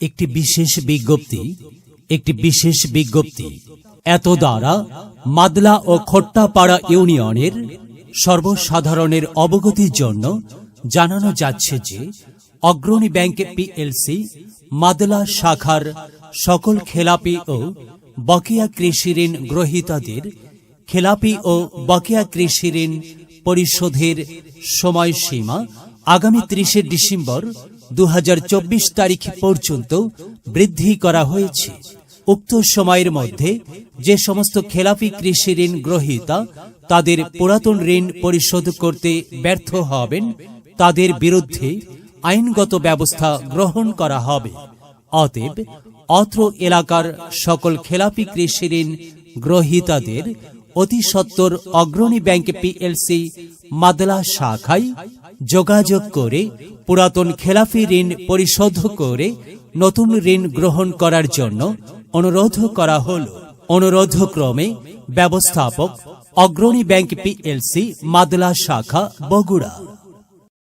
একটি বিশেষ বিজ্ঞপ্তি এত দ্বারা মাদলা ও খোট্টাপাড়া ইউনিয়নের সর্বসাধারণের অবগতির জন্য জানানো যাচ্ছে যে অগ্রণী ব্যাংক পিএলসি মাদলা শাখার সকল খেলাপি ও বকেয়া কৃষি ঋণ গ্রহীতাদের খেলাপি ও বকেয়া কৃষি ঋণ পরিশোধের সময়সীমা আগামী 30 ডিসেম্বর 2024 তারিখ পর্যন্ত বৃদ্ধি করা হয়েছে। উক্ত সময়ের মধ্যে যে সমস্ত খেলাপি কৃষি ঋণ গ্রহীতা তাদের পুরাতন ঋণ পরিশোধ করতে ব্যর্থ হবেন তাদের বিরুদ্ধে আইনগত ব্যবস্থা গ্রহণ করা হবে। অতএব অত্র এলাকার সকল খেলাপি কৃষি ঋণ গ্রহীতাদের অতি সত্বর অগ্রণী ব্যাংক পিএলসি মাদলা শাখায় যোগাযোগ করে পুরাতন খেলাপি ঋণ পরিশোধ করে নতুন ঋণ গ্রহণ করার জন্য অনুরোধ করা হল। অনুরোধক্রমে ব্যবস্থাপক অগ্রণী ব্যাংক পিএলসি মাদলা শাখা বগুড়া।